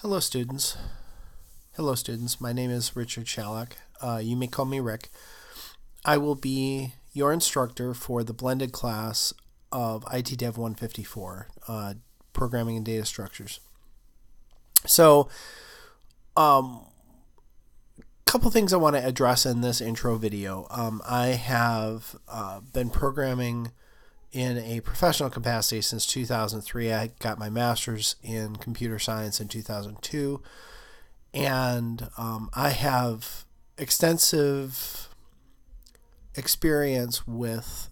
Hello, students. Hello, students. My name is Richard Shallock. You may call me Rick. I will be your instructor for the blended class of ITDEV 154, Programming and Data Structures. So, couple things I want to address in this intro video. I have been programming in a professional capacity since 2003. I got my master's in computer science in 2002, and I have extensive experience with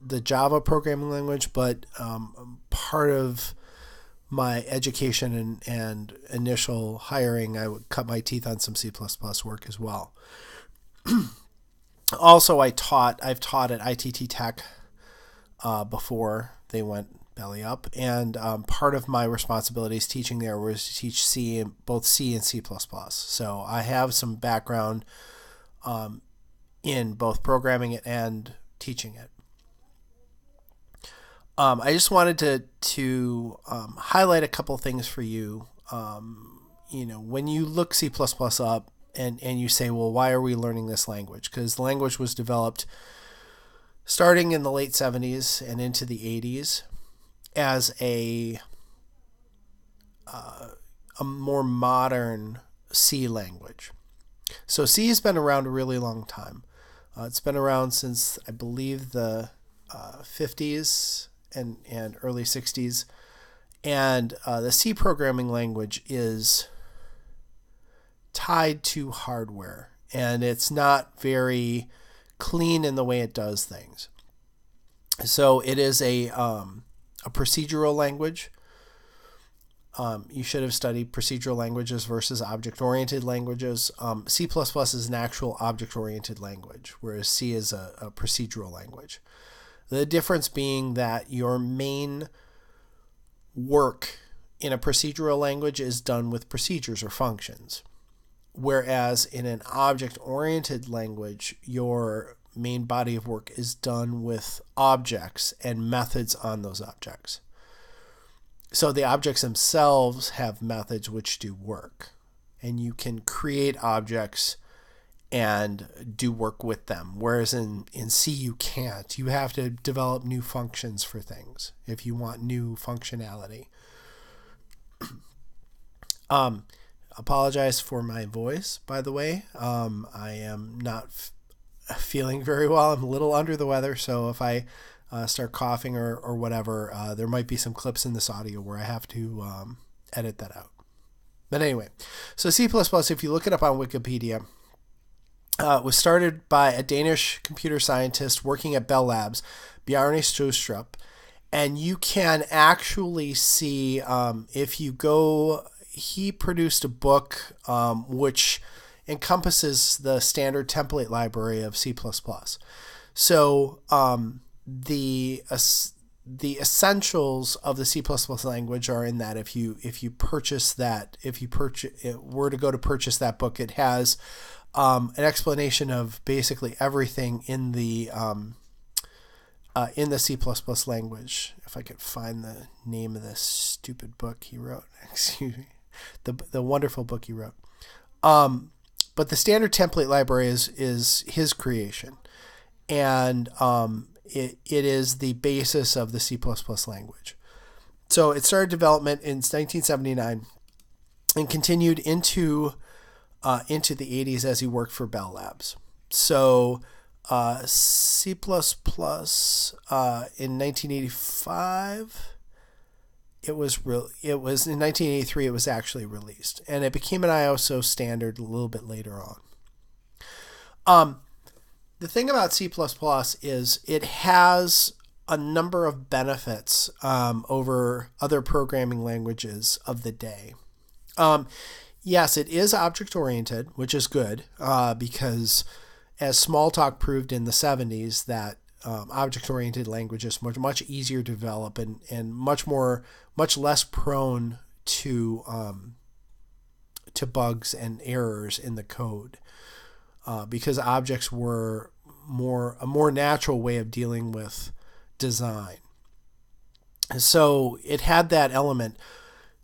the Java programming language, but part of my education and initial hiring, I would cut my teeth on some C++ work as well. Also, I've taught at ITT Tech before they went belly up, and part of my responsibilities teaching there was to teach both C and C++. So I have some background in both programming it and teaching it. I just wanted to highlight a couple things for you. When you look C++ up and you say, well, why are we learning this language? Because the language was developed starting in the late 70s and into the 80s as a more modern C language. So C has been around a really long time. It's been around since, I believe, the 50s and early 60s. And the C programming language is tied to hardware, and it's not very clean in the way it does things. So it is a procedural language. You should have studied procedural languages versus object-oriented languages. C++ is an actual object-oriented language, whereas C is a procedural language. The difference being that your main work in a procedural language is done with procedures or functions, whereas in an object-oriented language, your main body of work is done with objects and methods on those objects. So the objects themselves have methods which do work, and you can create objects and do work with them, whereas in C you can't. You have to develop new functions for things if you want new functionality. Apologize for my voice, by the way. I am not feeling very well. I'm a little under the weather, so if I start coughing or whatever, there might be some clips in this audio where I have to edit that out. But anyway, so C++, if you look it up on Wikipedia, was started by a Danish computer scientist working at Bell Labs, Bjarne Stroustrup, and you can actually see if you go. He produced a book which encompasses the standard template library of C++. So the essentials of the C++ language are in that. If you were to go to purchase that book, it has an explanation of basically everything in the C++ language. If I could find the name of this stupid book he wrote, excuse me, the wonderful book he wrote. But the standard template library is his creation, and it is the basis of the C++ language. So it started development in 1979 and continued into the 80s as he worked for Bell Labs. So C++ in 1985. It was in 1983. It was actually released, and it became an ISO standard a little bit later on. The thing about C++ is it has a number of benefits over other programming languages of the day. Yes, it is object-oriented, which is good because, as Smalltalk proved in the 70s, that object-oriented languages are much easier to develop and much less prone to bugs and errors in the code because objects were a more natural way of dealing with design. So it had that element,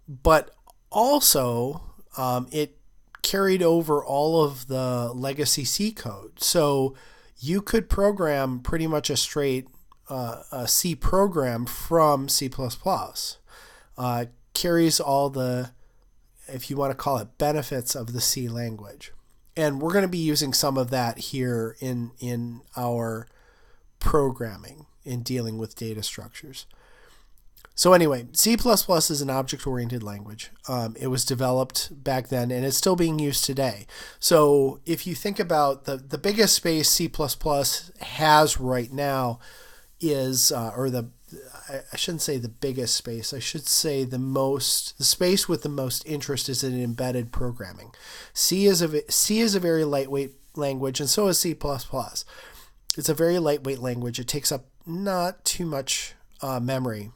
but also it carried over all of the legacy C code. So you could program pretty much a straight a C program from C++. Carries all the, if you want to call it, benefits of the C language. And we're going to be using some of that here in our programming in dealing with data structures. So anyway, C++ is an object-oriented language. It was developed back then, and it's still being used today. So if you think about the biggest space C++ has right now is, I shouldn't say the biggest space. I should say the space with the most interest is in embedded programming. C is a very lightweight language, and so is C++. It's a very lightweight language. It takes up not too much memory.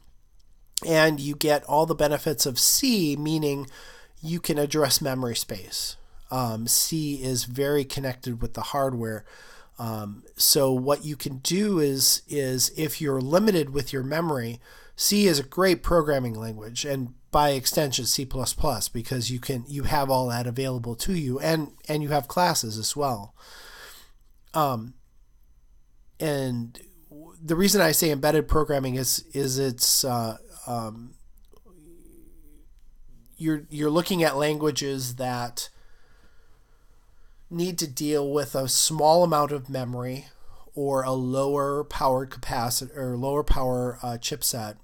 And you get all the benefits of C, meaning you can address memory space. C is very connected with the hardware. So what you can do is if you're limited with your memory, C is a great programming language, and by extension C++, because you have all that available to you, and you have classes as well. And the reason I say embedded programming is it's you're looking at languages that need to deal with a small amount of memory or a lower powered capacitor or lower power chipset,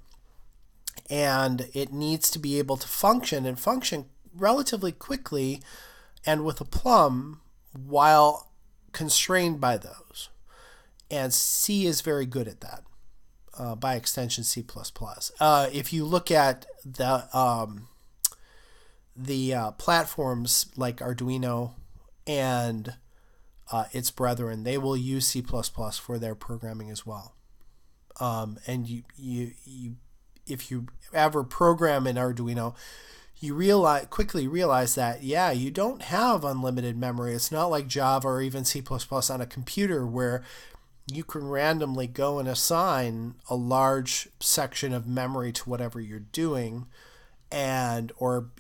and it needs to be able to function relatively quickly and with aplomb while constrained by those. And C is very good at that. By extension, C++. If you look at the platforms like Arduino and its brethren, they will use C++ for their programming as well. And if you ever program in Arduino, you quickly realize that you don't have unlimited memory. It's not like Java or even C++ on a computer where you can randomly go and assign a large section of memory to whatever you're doing, or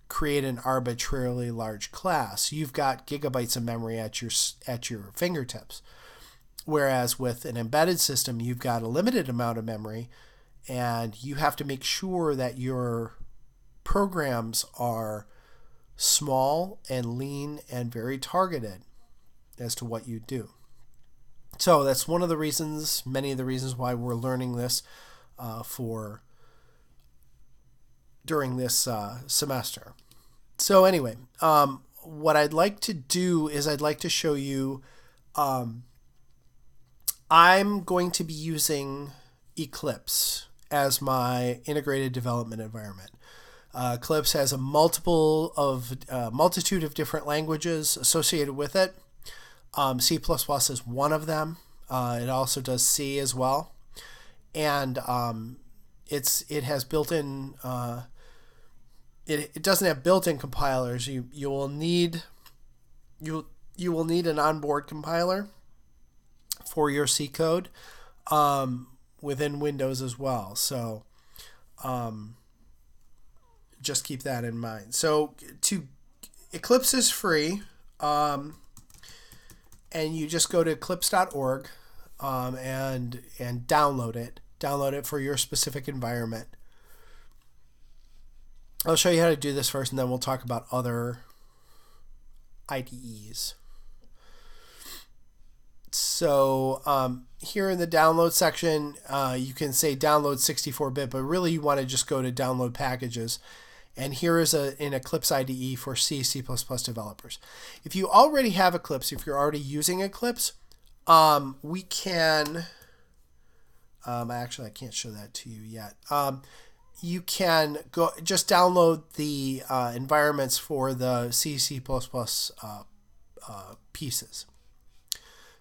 create an arbitrarily large class. You've got gigabytes of memory at your fingertips. Whereas with an embedded system, you've got a limited amount of memory, and you have to make sure that your programs are small and lean and very targeted as to what you do. So that's many of the reasons why we're learning this during this semester. So anyway, what I'd like to do is I'd like to show you, I'm going to be using Eclipse as my integrated development environment. Eclipse has a multitude of different languages associated with it. C++ is one of them. It also does C as well, and it has built-in. It doesn't have built-in compilers. You will need an onboard compiler for your C code within Windows as well. So just keep that in mind. So Eclipse is free. And you just go to eclipse.org and download it. Download it for your specific environment. I'll show you how to do this first, and then we'll talk about other IDEs. So here in the download section, you can say download 64-bit, but really you want to just go to download packages. And here is an Eclipse IDE for C++ developers. If you already have Eclipse, if you're already using Eclipse, we can... actually, I can't show that to you yet. You can just download the environments for the C++ pieces.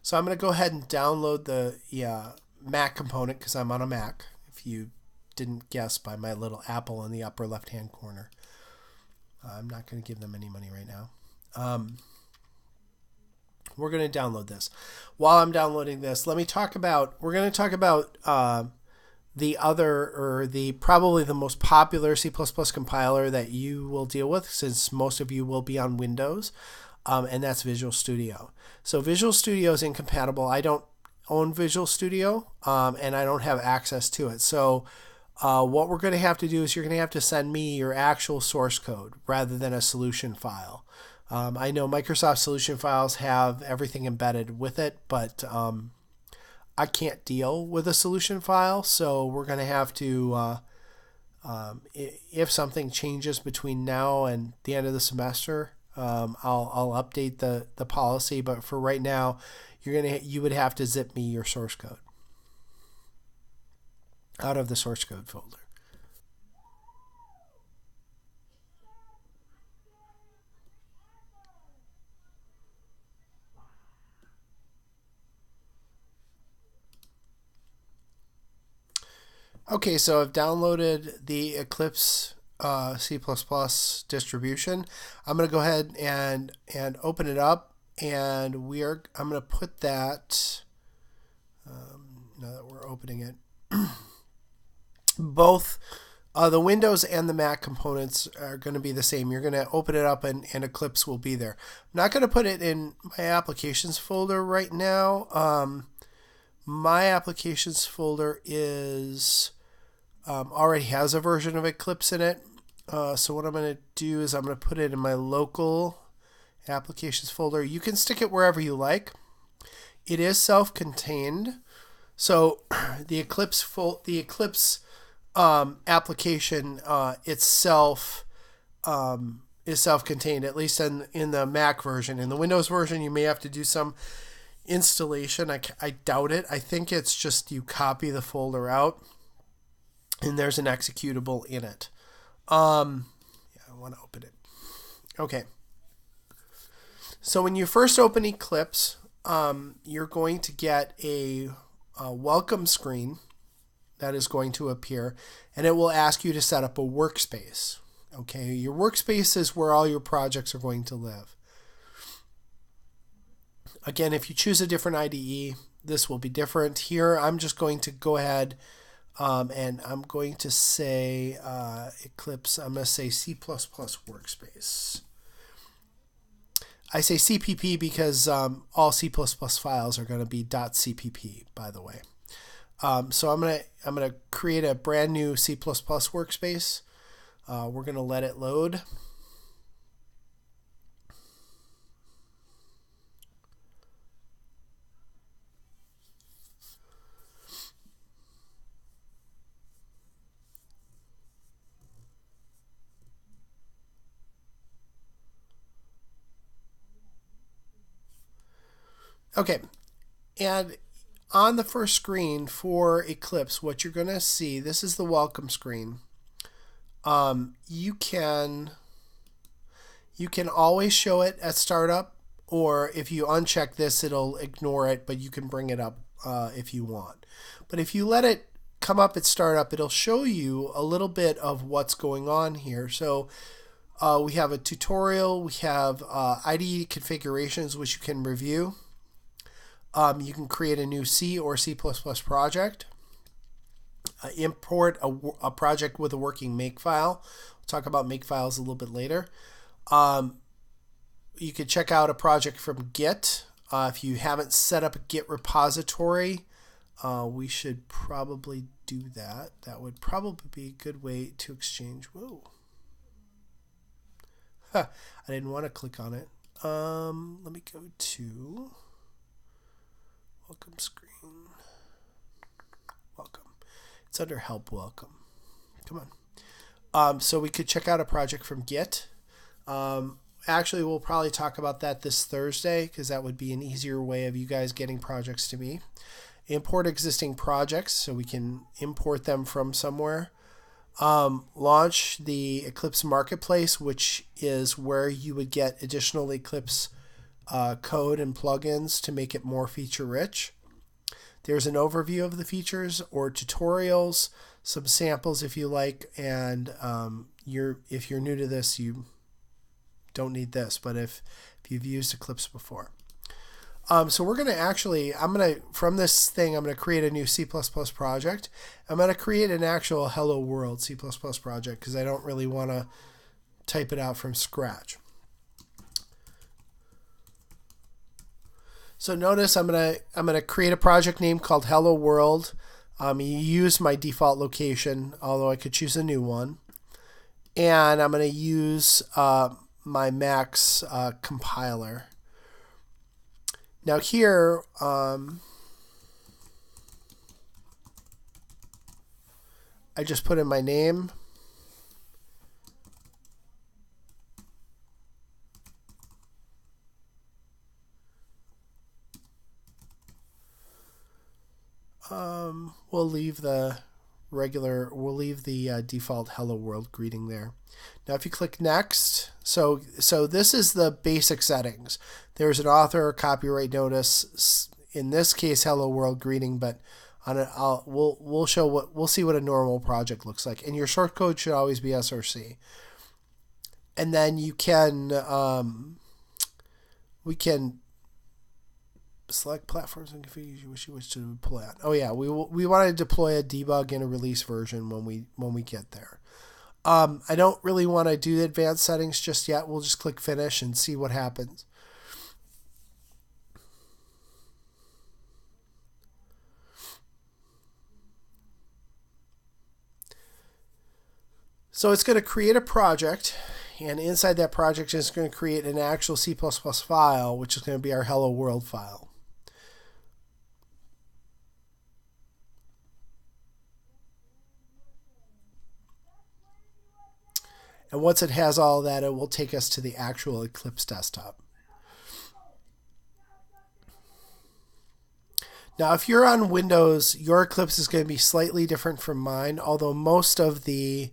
So I'm going to go ahead and download the Mac component because I'm on a Mac. If you didn't guess by my little apple in the upper left hand corner. I'm not going to give them any money right now. We're going to download this. While I'm downloading this, we're going to talk about the other, or the probably the most popular C++ compiler that you will deal with, since most of you will be on Windows, and that's Visual Studio. So Visual Studio is incompatible. I don't own Visual Studio, and I don't have access to it. So what we're going to have to do is you're going to have to send me your actual source code rather than a solution file. I know Microsoft solution files have everything embedded with it, but I can't deal with a solution file, so we're going to have to, if something changes between now and the end of the semester, I'll update the policy. But for right now, you would have to zip me your source code out of the source code folder. Okay, so I've downloaded the Eclipse C++ distribution. I'm going to go ahead and open it up, and I'm going to put that, now that we're opening it, both the Windows and the Mac components are going to be the same. You're going to open it up, and Eclipse will be there. I'm not going to put it in my applications folder right now. My applications folder is already has a version of Eclipse in it. So what I'm going to do is I'm going to put it in my local applications folder. You can stick it wherever you like. It is self-contained. So the Eclipse application itself is self-contained, at least in the Mac version. In the Windows version, you may have to do some installation. I doubt it. I think it's just you copy the folder out and there's an executable in it. Yeah, I want to open it. Okay. So when you first open Eclipse, you're going to get a welcome screen that is going to appear, and it will ask you to set up a workspace. Okay, your workspace is where all your projects are going to live. Again, if you choose a different IDE, this will be different. Here, I'm just going to go ahead and I'm going to say Eclipse, I'm going to say C++ workspace. I say CPP because all C++ files are going to be .cpp, by the way. So I'm going to create a brand new C++ workspace. We're going to let it load. Okay, and on the first screen for Eclipse, what you're going to see, this is the welcome screen. You can always show it at startup, or if you uncheck this, it'll ignore it, but you can bring it up if you want. But if you let it come up at startup, it'll show you a little bit of what's going on here. So we have a tutorial, we have IDE configurations, which you can review. You can create a new C or C++ project. Import a project with a working makefile. We'll talk about makefiles a little bit later. You could check out a project from Git. If you haven't set up a Git repository, we should probably do that. That would probably be a good way to exchange. Whoa. I didn't want to click on it. Let me go to welcome screen. Welcome. It's under help welcome. Come on. So we could check out a project from Git. Actually, we'll probably talk about that this Thursday because that would be an easier way of you guys getting projects to me. Import existing projects so we can import them from somewhere. Launch the Eclipse Marketplace, which is where you would get additional Eclipse code and plugins to make it more feature rich. There's an overview of the features or tutorials, some samples if you like, and if you're new to this, you don't need this, but if you've used Eclipse before. So we're going to actually, from this thing, I'm going to create a new C++ project. I'm going to create an actual Hello World C++ project because I don't really want to type it out from scratch. So notice I'm gonna create a project name called Hello World. You use my default location, although I could choose a new one. And I'm gonna use my Mac's compiler. Now here, I just put in my name. We'll leave the default Hello World greeting there. Now if you click next, so this is the basic settings. There's an author copyright notice, in this case Hello World greeting, but we'll see what a normal project looks like. And your source code should always be src. And then you can we can select platforms and configure you wish to deploy on. Oh yeah, we want to deploy a debug and a release version when we get there. I don't really want to do the advanced settings just yet. We'll just click finish and see what happens. So it's going to create a project, and inside that project it's going to create an actual C++ file, which is going to be our Hello World file. And once it has all of that, it will take us to the actual Eclipse desktop. Now, if you're on Windows, your Eclipse is going to be slightly different from mine, although most of the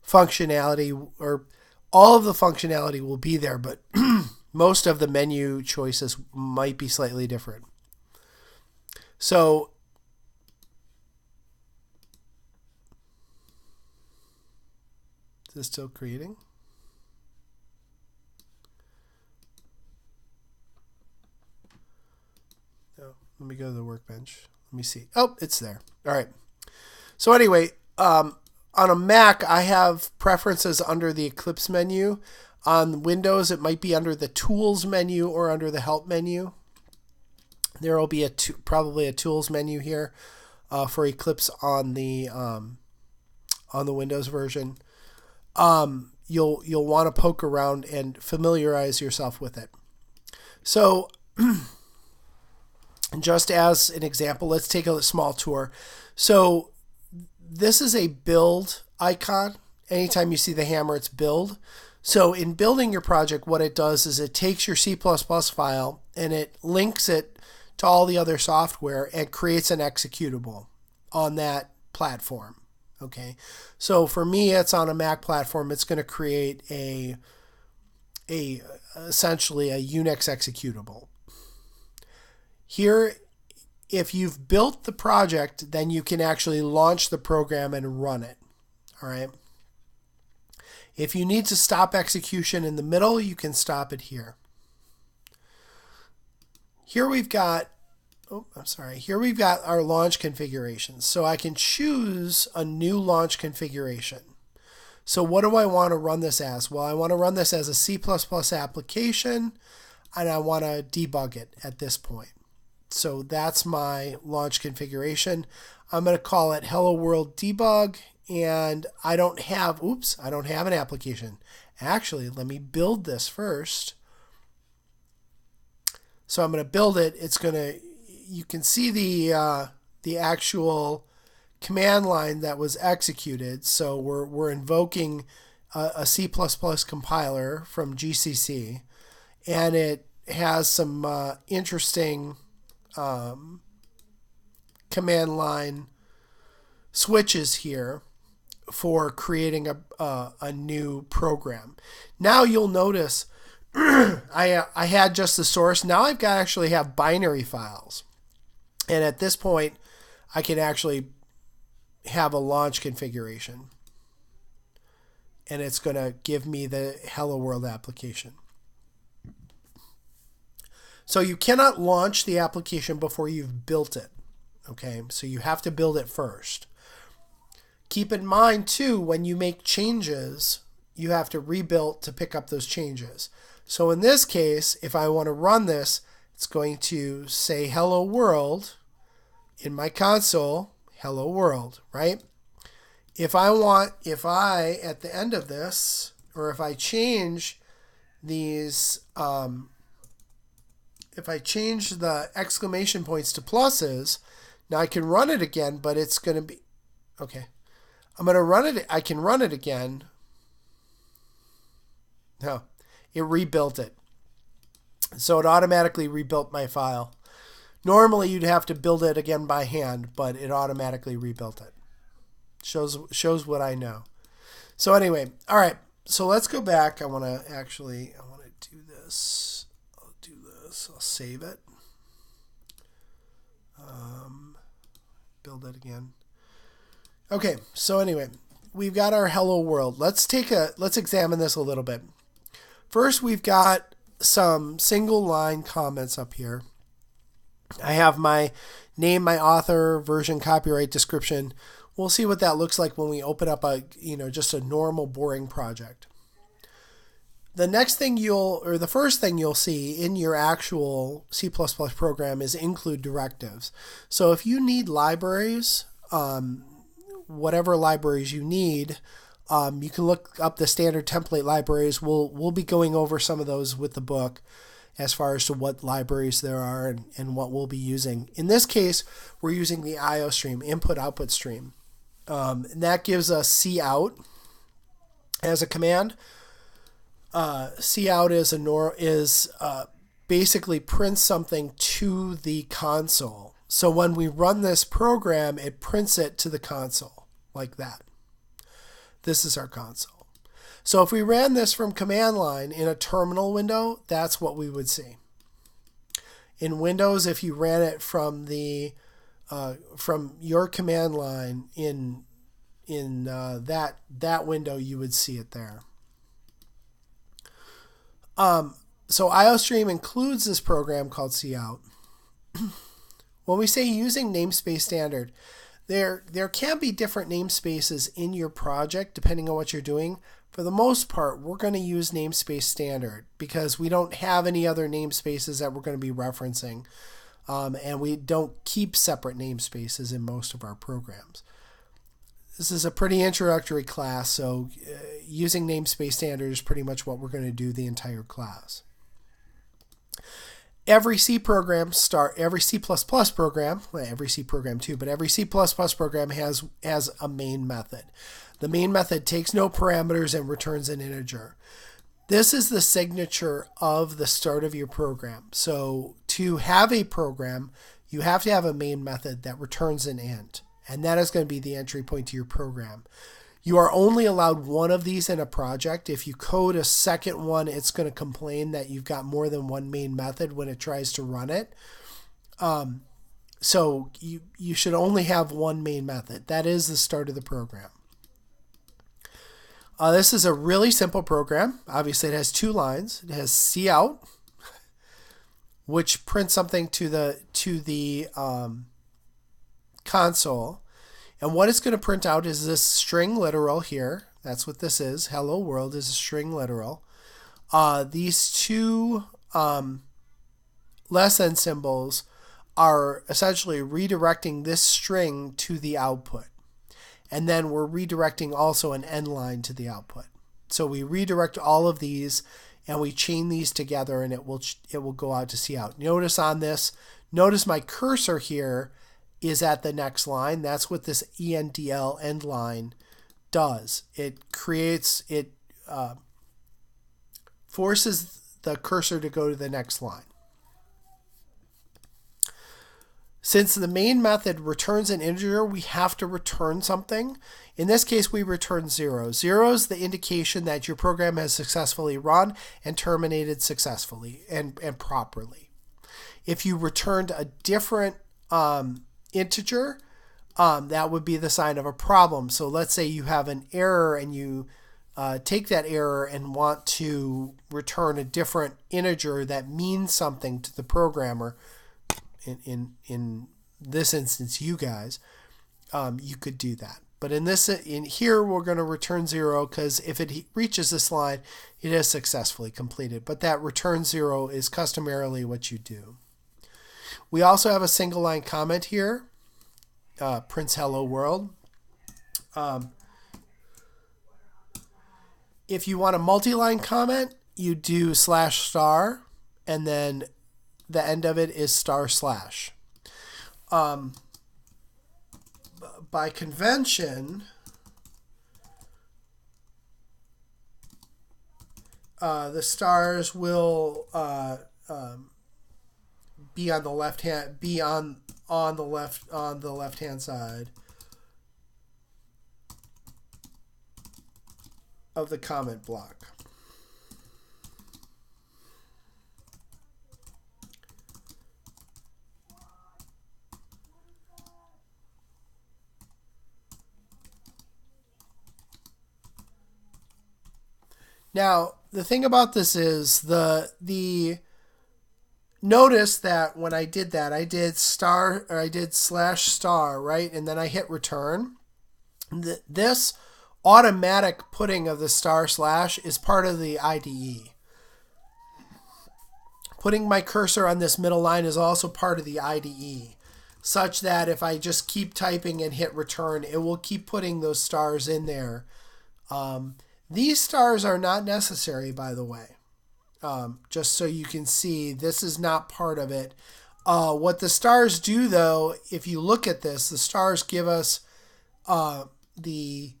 functionality, or all of the functionality, will be there, but most of the menu choices might be slightly different. So is this still creating? No. Let me go to the workbench. Let me see. Oh, it's there. All right. So anyway, on a Mac, I have preferences under the Eclipse menu. On Windows, it might be under the Tools menu or under the Help menu. There will be probably a Tools menu here for Eclipse on the Windows version. You'll want to poke around and familiarize yourself with it. So, just as an example, let's take a small tour. So, this is a build icon. Anytime you see the hammer, it's build. So, in building your project, what it does is it takes your C++ file and it links it to all the other software and creates an executable on that platform. Okay, so for me, it's on a Mac platform. It's going to create essentially a Unix executable. Here, if you've built the project, then you can actually launch the program and run it. All right. If you need to stop execution in the middle, you can stop it here. Here we've got Here we've got our launch configurations. So I can choose a new launch configuration. So what do I want to run this as? Well, I want to run this as a C++ application, and I want to debug it at this point. So that's my launch configuration. I'm going to call it Hello World Debug, and I don't have an application. Actually, let me build this first. So I'm going to build it. You can see the actual command line that was executed. So we're invoking a C++ compiler from GCC, and it has some interesting command line switches here for creating a new program. Now you'll notice I had just the source. Now I've got actually have binary files. And at this point, I can actually have a launch configuration. And it's going to give me the Hello World application. So you cannot launch the application before you've built it. Okay, so you have to build it first. Keep in mind too, when you make changes, you have to rebuild to pick up those changes. So in this case, if I want to run this, it's going to say hello world in my console, hello world, right? If I at the end of this, or if I change these, if I change the exclamation points to pluses, now I can run it again, but it's going to be, okay. I'm going to run it. I can run it again. No, it rebuilt it. So it automatically rebuilt my file. Normally you'd have to build it again by hand, but it automatically rebuilt it. Shows what I know. So anyway, all right. So let's go back. I want to do this. I'll do this. I'll save it. Build it again. Okay. So anyway, we've got our hello world. Let's examine this a little bit. First, we've got some single line comments up here. I have my name, my author, version, copyright, description. We'll see what that looks like when we open up just a normal boring project. The first thing you'll see in your actual C++ program is include directives. So if you need libraries, whatever libraries you need, you can look up the standard template libraries. We'll be going over some of those with the book as far as to what libraries there are and what we'll be using. In this case, we're using the IO stream, input-output stream. And that gives us cout as a command. Cout is basically prints something to the console. So when we run this program, it prints it to the console like that. This is our console. So if we ran this from command line in a terminal window, that's what we would see. In Windows, if you ran it from from your command line in that window, you would see it there. So IOStream includes this program called cout. When we say using namespace standard, there can be different namespaces in your project depending on what you're doing. For the most part, we're going to use namespace standard because we don't have any other namespaces that we're going to be referencing. And we don't keep separate namespaces in most of our programs. This is a pretty introductory class, so using namespace standard is pretty much what we're going to do the entire class. Every C program, every C++ program, well, every C program too, but every C++ program has a main method. The main method takes no parameters and returns an integer. This is the signature of the start of your program. So to have a program, you have to have a main method that returns an int, and that is going to be the entry point to your program. You are only allowed one of these in a project. If you code a second one, it's going to complain that you've got more than one main method when it tries to run it. So you should only have one main method. That is the start of the program. This is a really simple program. Obviously, it has two lines. It has cout, which prints something to the console. And what it's going to print out is this string literal here. That's what this is. Hello world is a string literal. These two less than symbols are essentially redirecting this string to the output. And then we're redirecting also an end line to the output. So we redirect all of these and we chain these together and it will go out to cout. Notice on this, notice my cursor here is at the next line. That's what this ENDL end line does. It forces the cursor to go to the next line. Since the main method returns an integer, we have to return something. In this case, we return 0. 0 is the indication that your program has successfully run and terminated successfully and properly. If you returned a different integer, that would be the sign of a problem. So let's say you have an error and take that error and want to return a different integer that means something to the programmer, in this instance you guys, you could do that. But in here we're going to return 0 because if it reaches this line, it is successfully completed. But that return 0 is customarily what you do. We also have a single line comment here, prints hello world. If you want a multi-line comment, you do /* and then the end of it is */. By convention, the stars will be on the left hand, on the left hand side of the comment block. Now, the thing about this is the notice that when I did that, I did /*, right? And then I hit return. This automatic putting of the */ is part of the IDE. Putting my cursor on this middle line is also part of the IDE, such that if I just keep typing and hit return, it will keep putting those stars in there. These stars are not necessary, by the way. Just so you can see, this is not part of it. What the stars do, though, if you look at this, the stars give us the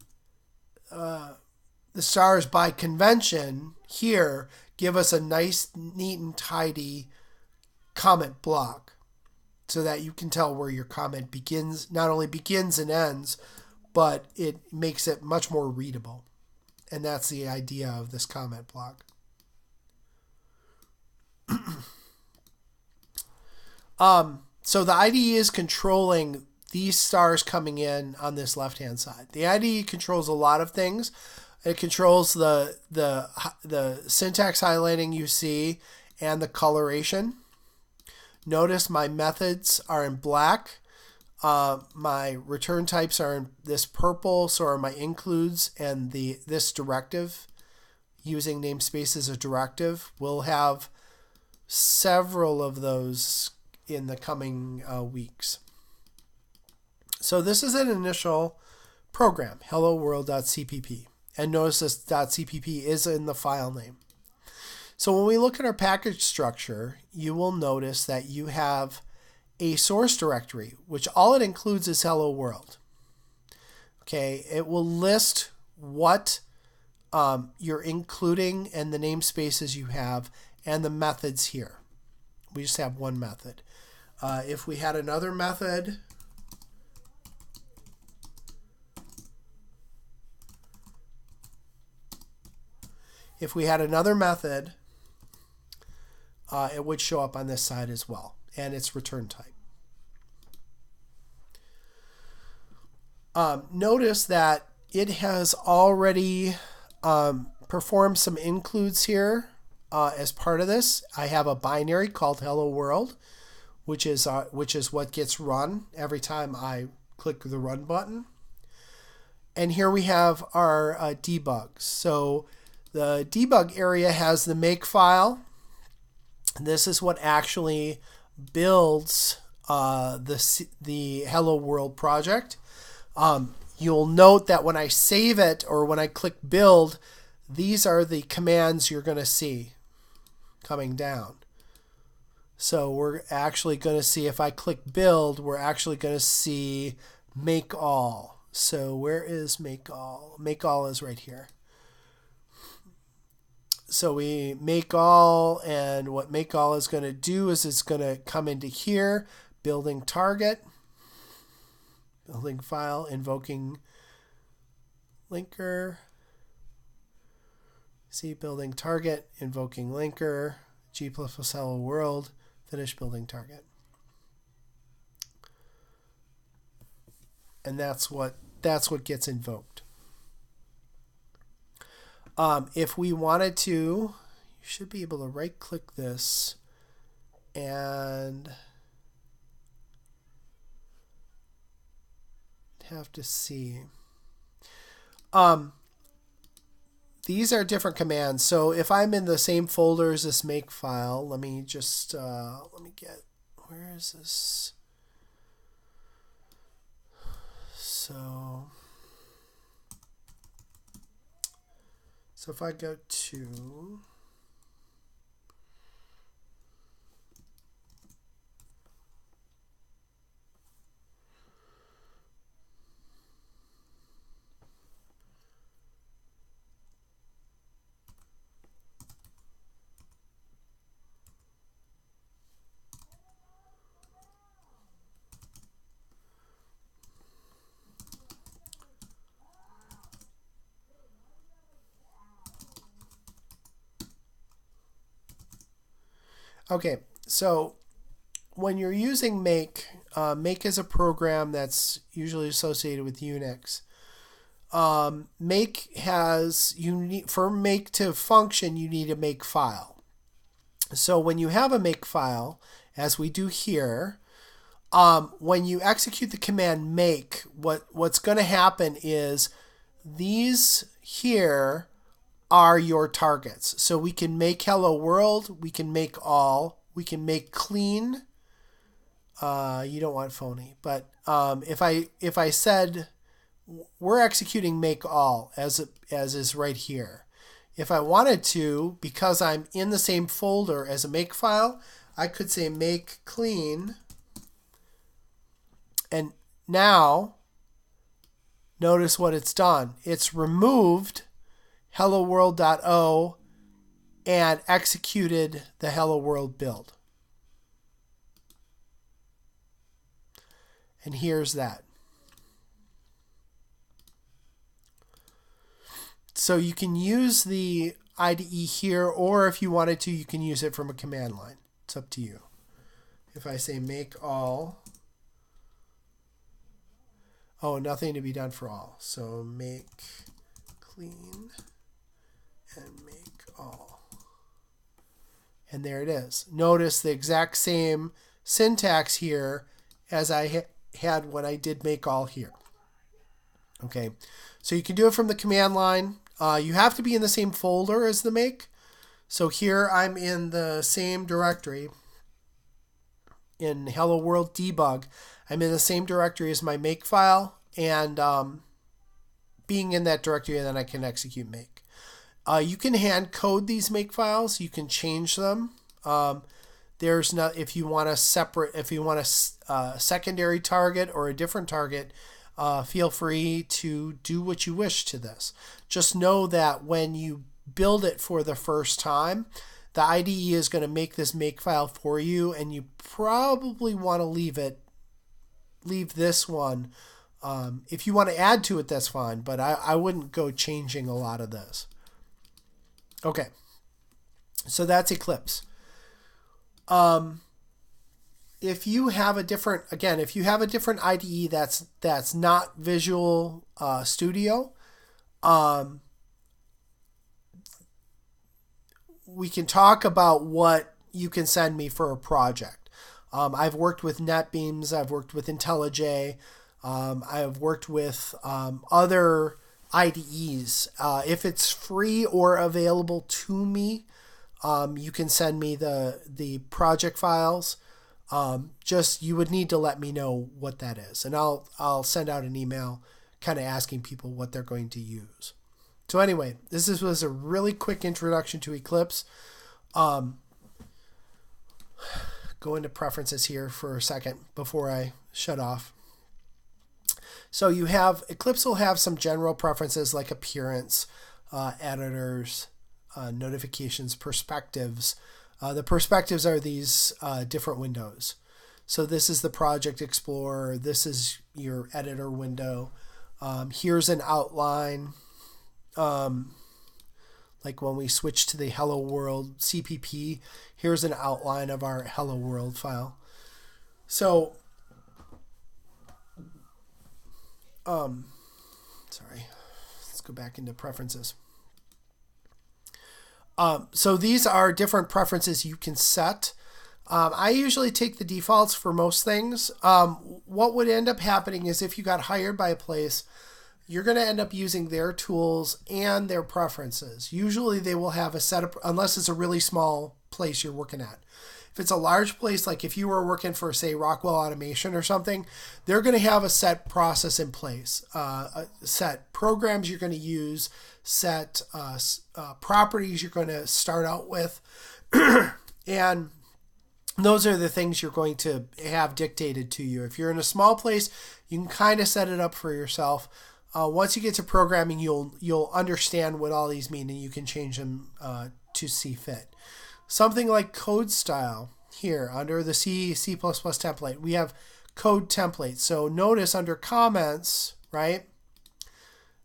stars by convention here give us a nice, neat, and tidy comment block so that you can tell where your comment begins, not only begins and ends, but it makes it much more readable. And that's the idea of this comment block. So the IDE is controlling these stars coming in on this left-hand side. The IDE controls a lot of things. It controls the syntax highlighting you see and the coloration. Notice my methods are in black. My return types are in this purple, so are my includes, and this directive, using namespace as a directive. We'll have several of those in the coming weeks. So this is an initial program, hello-world.cpp. And notice this .cpp is in the file name. So when we look at our package structure, you will notice that you have a source directory, which all it includes is hello world. Okay, it will list what you're including and the namespaces you have and the methods here. We just have one method. If we had another method, it would show up on this side as well, and its return type. Notice that it has already performed some includes here as part of this. I have a binary called hello world, which is what gets run every time I click the run button. And here we have our debugs. So the debug area has the make file. This is what actually builds the Hello World project. You'll note that when I save it or when I click build, these are the commands you're going to see coming down. So we're actually going to see, if I click build, we're actually going to see make all. So where is make all? Make all is right here. So we make all, and what make all is going to do is it's going to come into here, building target, building file, invoking linker. See, building target, invoking linker, G++ hello world, finish building target. And that's what gets invoked. If we wanted to, you should be able to right click this and have to see. These are different commands. So if I'm in the same folder as this make file, let me just, let me get, where is this? So if I go to, okay, so when you're using make, make is a program that's usually associated with Unix. Make has, for make to function, you need a make file. So when you have a make file, as we do here, when you execute the command make, what's going to happen is these here are your targets. So we can make hello world, we can make all, we can make clean. You don't want phony, but if I said we're executing make all as is right here. If I wanted to, because I'm in the same folder as a make file, I could say make clean. And now notice what it's done. It's removed hello world.o and executed the hello world build. And here's that. So you can use the IDE here, or if you wanted to, you can use it from a command line. It's up to you. If I say make all, oh, nothing to be done for all. So make clean and make all. And there it is. Notice the exact same syntax here as I had when I did make all here. Okay, so you can do it from the command line. You have to be in the same folder as the make. So here I'm in the same directory in Hello World Debug. I'm in the same directory as my make file, and being in that directory, then I can execute make. You can hand code these make files. You can change them. There's not, if you want a separate, if you want a secondary target or a different target, feel free to do what you wish to this. Just know that when you build it for the first time, the IDE is going to make this make file for you, and you probably want to leave this one. If you want to add to it, that's fine, but I wouldn't go changing a lot of this. Okay, so that's Eclipse. If you have a different, again, if you have a different IDE that's not Visual Studio, we can talk about what you can send me for a project. I've worked with NetBeams, I've worked with IntelliJ, I've worked with other IDEs. If it's free or available to me, you can send me the project files. Just you would need to let me know what that is, and I'll send out an email kind of asking people what they're going to use. So anyway, this was a really quick introduction to Eclipse. Go into preferences here for a second before I shut off. So you have, Eclipse will have some general preferences like appearance, editors, notifications, perspectives. The perspectives are these different windows. So this is the Project Explorer. This is your editor window. Here's an outline. Like when we switch to the Hello World CPP, here's an outline of our Hello World file. So, sorry, let's go back into preferences. So these are different preferences you can set. I usually take the defaults for most things. What would end up happening is if you got hired by a place, you're going to end up using their tools and their preferences. Usually they will have a setup, unless it's a really small place you're working at. If it's a large place, like if you were working for, say, Rockwell Automation or something, they're going to have a set process in place, set programs you're going to use, set properties you're going to start out with, and those are the things you're going to have dictated to you. If you're in a small place, you can kind of set it up for yourself. Once you get to programming, you'll understand what all these mean, and you can change them to see fit. Something like code style here under the C++ template, we have code templates. So notice under comments, right?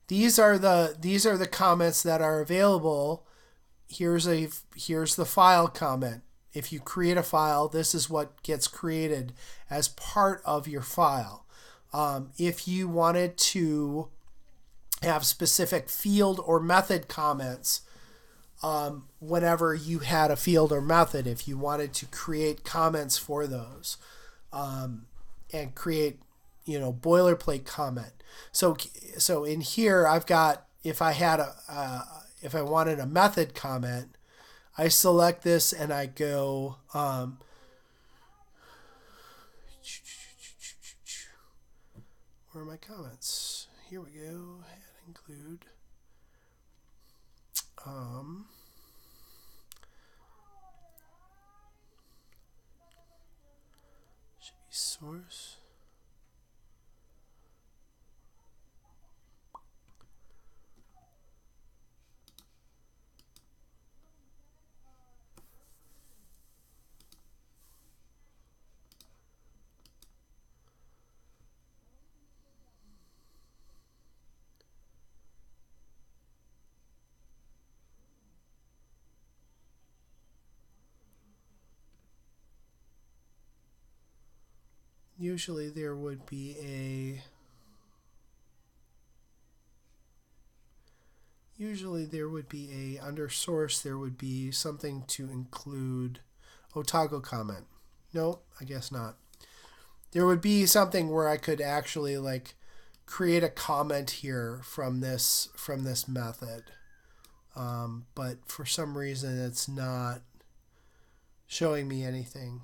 These are the comments that are available. Here's the file comment. If you create a file, this is what gets created as part of your file. If you wanted to have specific field or method comments, whenever you had a field or method, if you wanted to create comments for those, and create, boilerplate comment. So in here, I've got, if I wanted a method comment, I select this and I go, where are my comments? Here we go. Add include. Should be source. Usually there would be under source, there would be something to include. Toggle comment. No, I guess not. There would be something where I could actually create a comment here from this method. But for some reason it's not showing me anything.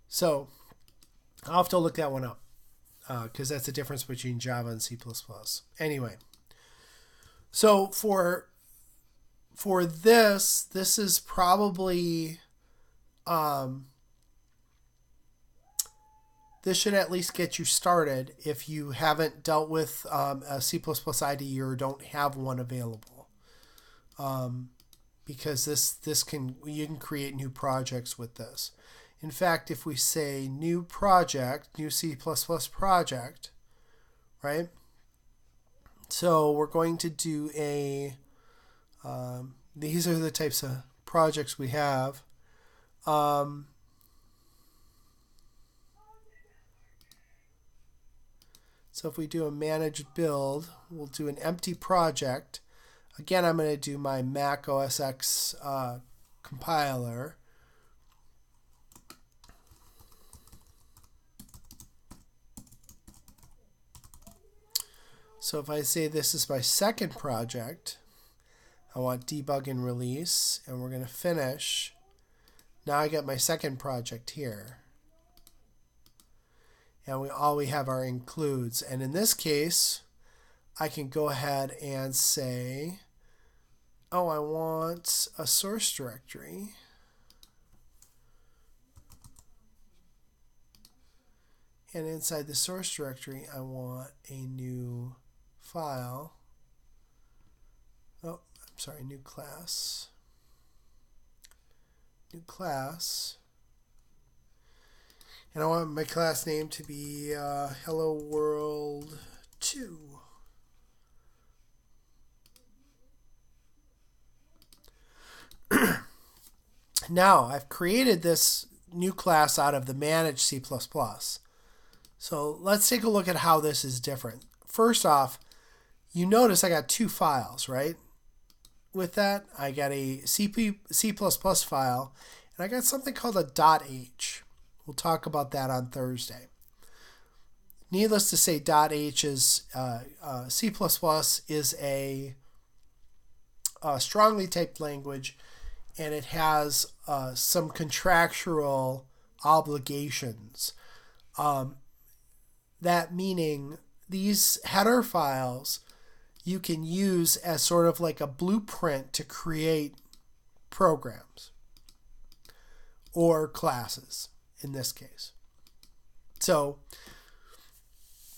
So I'll have to look that one up because that's the difference between Java and C++. Anyway, so for this is probably this should at least get you started if you haven't dealt with a C++ IDE or don't have one available, because you can create new projects with this. In fact, if we say new project, new C++ project, right? So we're going to do these are the types of projects we have. So if we do a managed build, we'll do an empty project. Again, I'm going to do my Mac OS X compiler. So if I say this is my second project, I want debug and release, and we're going to finish. Now I get my second project here. And all we have are includes. And in this case, I can go ahead and say, oh, I want a source directory. And inside the source directory, I want a new file. Oh, I'm sorry, new class. New class. And I want my class name to be Hello World 2. Now, I've created this new class out of the managed C++. So let's take a look at how this is different. first off, you notice I got two files, right? With that, I got a C++ file, and I got something called a .h. We'll talk about that on Thursday. Needless to say, .h is C++ is a strongly typed language, and it has some contractual obligations. That meaning these header files you can use as sort of like a blueprint to create programs or classes in this case. So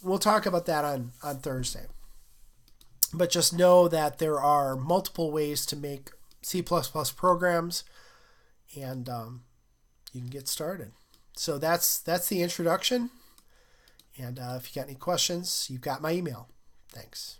we'll talk about that on Thursday. But just know that there are multiple ways to make C++ programs, and you can get started. So that's the introduction. And if you got any questions, you've got my email. Thanks.